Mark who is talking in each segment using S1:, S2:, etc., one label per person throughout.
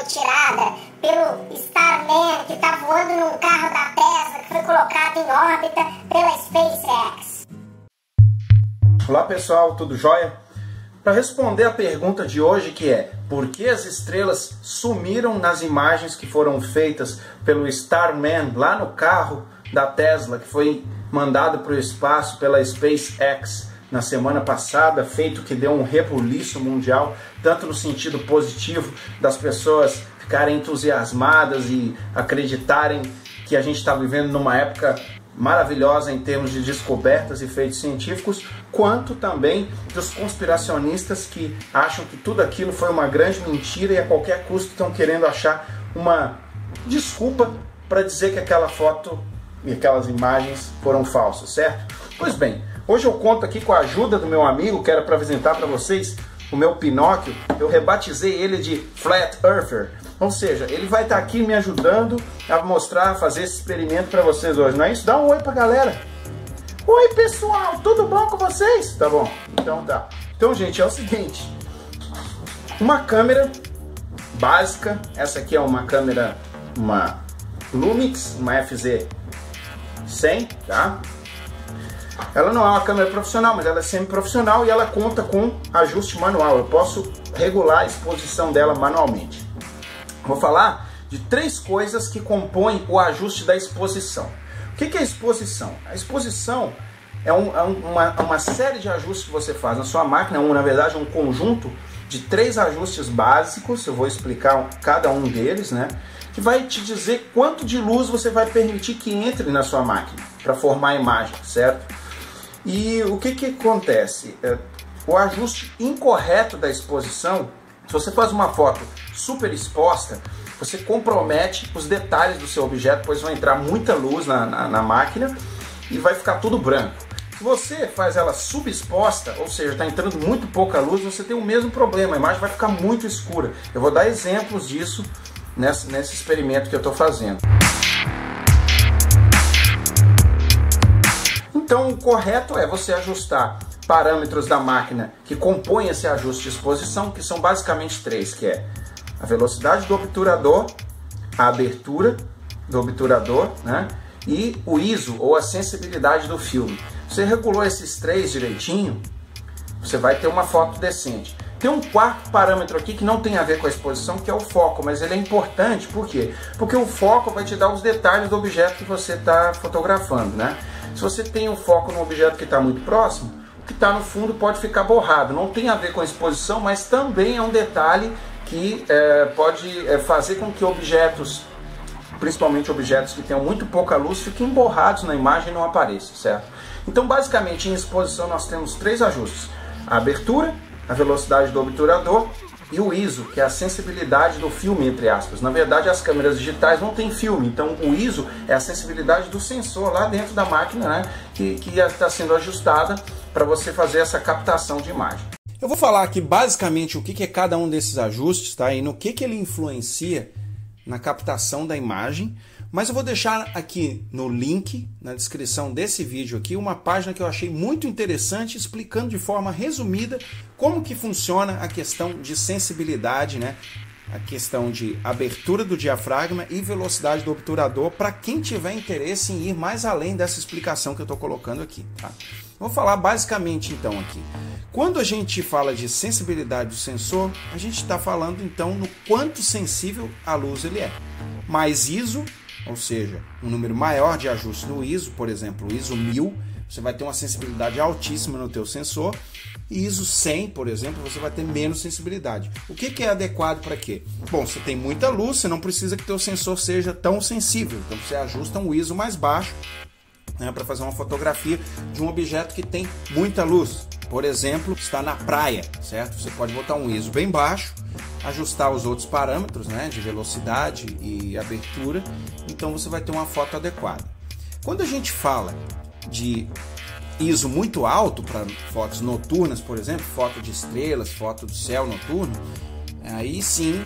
S1: tirada pelo Starman, que está voando num carro da Tesla, que foi colocado em órbita pela SpaceX.
S2: Olá pessoal, tudo jóia? Para responder a pergunta de hoje, que é: por que as estrelas sumiram nas imagens que foram feitas pelo Starman lá no carro da Tesla, que foi mandado para o espaço pela SpaceX na semana passada, feito que deu um rebuliço mundial, tanto no sentido positivo das pessoas ficarem entusiasmadas e acreditarem que a gente está vivendo numa época maravilhosa em termos de descobertas e feitos científicos, quanto também dos conspiracionistas que acham que tudo aquilo foi uma grande mentira e a qualquer custo estão querendo achar uma desculpa para dizer que aquela foto e aquelas imagens foram falsas, certo? Pois bem, hoje eu conto aqui com a ajuda do meu amigo, quero apresentar para vocês o meu Pinóquio. Eu rebatizei ele de Flat Earther, ou seja, ele vai estar aqui me ajudando a mostrar, a fazer esse experimento para vocês hoje, não é isso? Dá um oi pra galera. Oi pessoal, tudo bom com vocês? Tá bom, então tá. Então gente, é o seguinte, uma câmera básica, essa aqui é uma câmera, uma Lumix, uma FZ100, tá? Ela não é uma câmera profissional, mas ela é semi-profissional e ela conta com ajuste manual. Eu posso regular a exposição dela manualmente. Vou falar de 3 coisas que compõem o ajuste da exposição. O que é a exposição? A exposição é uma série de ajustes que você faz na sua máquina, na verdade um conjunto de 3 ajustes básicos, eu vou explicar cada um deles, né? Que vai te dizer quanto de luz você vai permitir que entre na sua máquina para formar a imagem, certo? E o que acontece? O ajuste incorreto da exposição, se você faz uma foto super exposta, você compromete os detalhes do seu objeto, pois vai entrar muita luz na máquina e vai ficar tudo branco. Se você faz ela subexposta, ou seja, está entrando muito pouca luz, você tem o mesmo problema, a imagem vai ficar muito escura. Eu vou dar exemplos disso nesse experimento que eu estou fazendo. Então o correto é você ajustar parâmetros da máquina que compõem esse ajuste de exposição, que são basicamente 3, que é a velocidade do obturador, a abertura do obturador, né, e o ISO, ou a sensibilidade do filme. Você regulou esses 3 direitinho, você vai ter uma foto decente. Tem um 4º parâmetro aqui que não tem a ver com a exposição, que é o foco, mas ele é importante, por quê? Porque o foco vai te dar os detalhes do objeto que você está fotografando, né? Se você tem o foco no objeto que está muito próximo, o que está no fundo pode ficar borrado. Não tem a ver com a exposição, mas também é um detalhe que pode fazer com que objetos, principalmente objetos que tenham muito pouca luz, fiquem borrados na imagem e não apareçam, certo? Então, basicamente, em exposição nós temos 3 ajustes: a abertura, a velocidade do obturador e o ISO, que é a sensibilidade do filme, entre aspas. Na verdade, as câmeras digitais não têm filme, então o ISO é a sensibilidade do sensor lá dentro da máquina, né, que está sendo ajustada para você fazer essa captação de imagem. Eu vou falar aqui basicamente o que é cada um desses ajustes, tá? E no que ele influencia na captação da imagem, mas eu vou deixar aqui no link, na descrição desse vídeo aqui, uma página que eu achei muito interessante, explicando de forma resumida como que funciona a questão de sensibilidade, né? A questão de abertura do diafragma e velocidade do obturador, para quem tiver interesse em ir mais além dessa explicação que eu estou colocando aqui, tá? Vou falar basicamente então aqui. Quando a gente fala de sensibilidade do sensor, a gente está falando então no quanto sensível a luz ele é. Mais ISO, ou seja, um número maior de ajustes no ISO, por exemplo, o ISO 1000, você vai ter uma sensibilidade altíssima no teu sensor. E ISO 100, por exemplo, você vai ter menos sensibilidade. O que é adequado para quê? Bom, você tem muita luz, você não precisa que teu sensor seja tão sensível. Então você ajusta um ISO mais baixo, né, para fazer uma fotografia de um objeto que tem muita luz. Por exemplo, está na praia, certo? Você pode botar um ISO bem baixo, ajustar os outros parâmetros, né, de velocidade e abertura, então você vai ter uma foto adequada. Quando a gente fala de ISO muito alto para fotos noturnas, por exemplo, foto de estrelas, foto do céu noturno, aí sim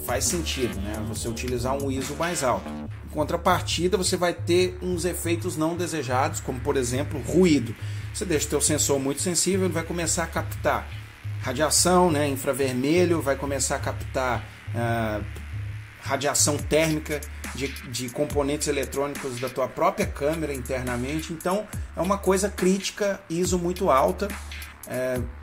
S2: faz sentido, né, você utilizar um ISO mais alto. Em contrapartida, você vai ter uns efeitos não desejados, como por exemplo ruído. Você deixa o teu sensor muito sensível, ele vai começar a captar radiação, né, infravermelho, vai começar a captar radiação térmica de componentes eletrônicos da tua própria câmera internamente. Então é uma coisa crítica, ISO muito alta.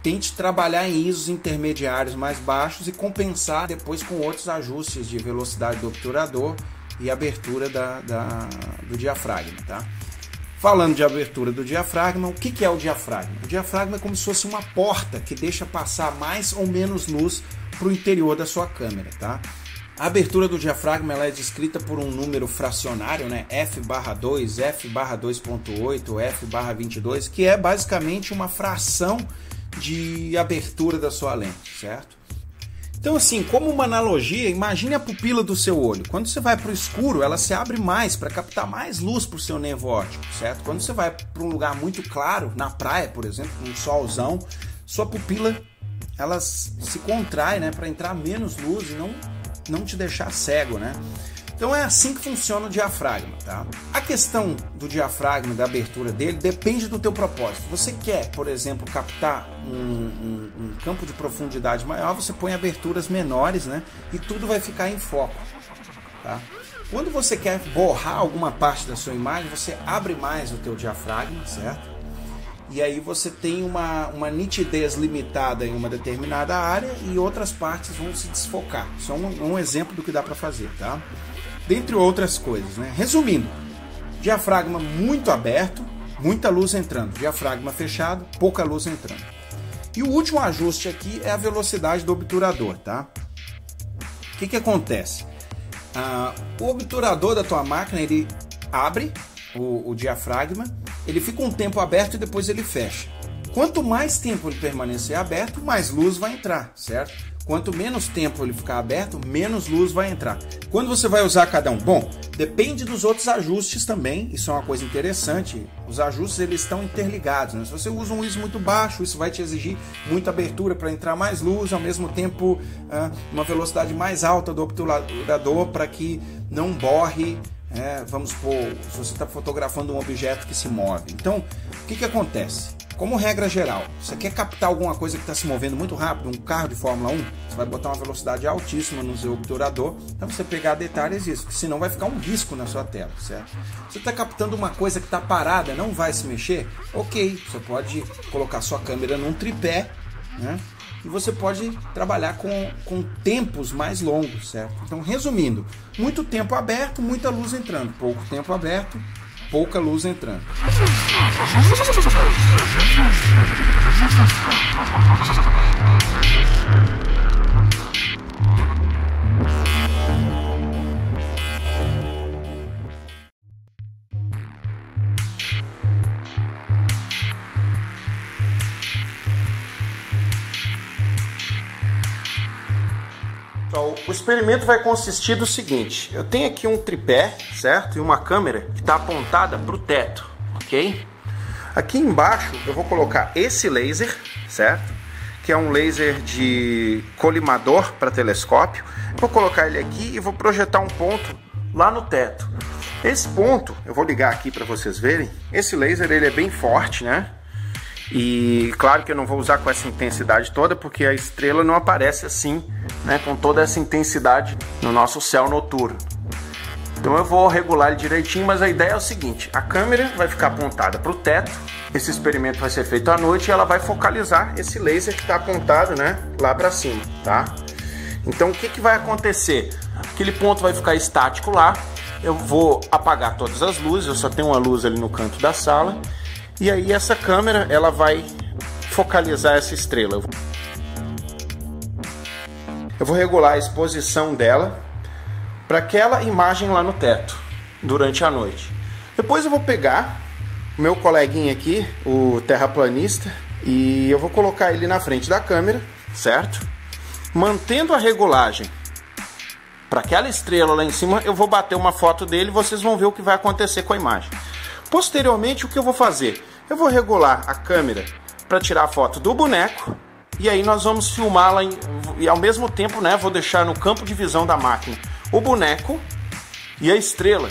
S2: Tente trabalhar em ISOs intermediários mais baixos e compensar depois com outros ajustes de velocidade do obturador e abertura do diafragma, tá? Falando de abertura do diafragma, o que é o diafragma? O diafragma é como se fosse uma porta que deixa passar mais ou menos luz para o interior da sua câmera, tá? A abertura do diafragma ela é descrita por um número fracionário, né? F/2, F/2.8, F/22, que é basicamente uma fração de abertura da sua lente, certo? Então assim, como uma analogia, imagine a pupila do seu olho. Quando você vai para o escuro, ela se abre mais para captar mais luz para o seu nervo óptico, certo? Quando você vai para um lugar muito claro, na praia, por exemplo, um solzão, sua pupila ela se contrai, né, para entrar menos luz e não te deixar cego, né? Então é assim que funciona o diafragma, tá? A questão do diafragma, da abertura dele, depende do teu propósito. Você quer, por exemplo, captar um campo de profundidade maior, você põe aberturas menores, né? E tudo vai ficar em foco, tá? Quando você quer borrar alguma parte da sua imagem, você abre mais o teu diafragma, certo? E aí você tem uma nitidez limitada em uma determinada área e outras partes vão se desfocar. Isso é um exemplo do que dá para fazer, tá? Dentre outras coisas, né? Resumindo, diafragma muito aberto, muita luz entrando. Diafragma fechado, pouca luz entrando. E o último ajuste aqui é a velocidade do obturador, tá? O que acontece? O obturador da tua máquina, ele abre o diafragma, ele fica um tempo aberto e depois ele fecha. Quanto mais tempo ele permanecer aberto, mais luz vai entrar, certo? Quanto menos tempo ele ficar aberto, menos luz vai entrar. Quando você vai usar cada um? Bom, depende dos outros ajustes também, isso é uma coisa interessante. Os ajustes eles estão interligados, né? Se você usa um ISO muito baixo, isso vai te exigir muita abertura para entrar mais luz, ao mesmo tempo uma velocidade mais alta do obturador para que não borre. Vamos supor, se você está fotografando um objeto que se move. Então, o que acontece? Como regra geral, você quer captar alguma coisa que está se movendo muito rápido, um carro de Fórmula 1, você vai botar uma velocidade altíssima no seu obturador para você pegar detalhes disso, porque senão vai ficar um risco na sua tela, certo? Você está captando uma coisa que está parada, não vai se mexer? Ok, você pode colocar sua câmera num tripé, né? E você pode trabalhar com tempos mais longos, certo? Então, resumindo, muito tempo aberto, muita luz entrando. Pouco tempo aberto, pouca luz entrando. O experimento vai consistir do seguinte: eu tenho aqui um tripé, certo? E uma câmera que está apontada para o teto, ok? Aqui embaixo eu vou colocar esse laser, certo? Que é um laser de colimador para telescópio. Vou colocar ele aqui e vou projetar um ponto lá no teto. Esse ponto, eu vou ligar aqui para vocês verem. Esse laser ele é bem forte, né? E claro que eu não vou usar com essa intensidade toda, porque a estrela não aparece assim, né, com toda essa intensidade no nosso céu noturno. Então eu vou regular ele direitinho, mas a ideia é o seguinte: a câmera vai ficar apontada para o teto, esse experimento vai ser feito à noite e ela vai focalizar esse laser que está apontado, né, lá para cima, tá? Então o que vai acontecer? Aquele ponto vai ficar estático lá, eu vou apagar todas as luzes, eu só tenho uma luz ali no canto da sala. E aí essa câmera, ela vai focalizar essa estrela. Eu vou regular a exposição dela para aquela imagem lá no teto, durante a noite. Depois eu vou pegar o meu coleguinha aqui, o terraplanista, e eu vou colocar ele na frente da câmera, certo? Mantendo a regulagem para aquela estrela lá em cima, eu vou bater uma foto dele e vocês vão ver o que vai acontecer com a imagem. Posteriormente, o que eu vou fazer? Eu vou regular a câmera para tirar a foto do boneco e aí nós vamos filmá-la e ao mesmo tempo, né, vou deixar no campo de visão da máquina o boneco e a estrela.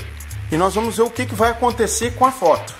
S2: E nós vamos ver o que vai acontecer com a foto.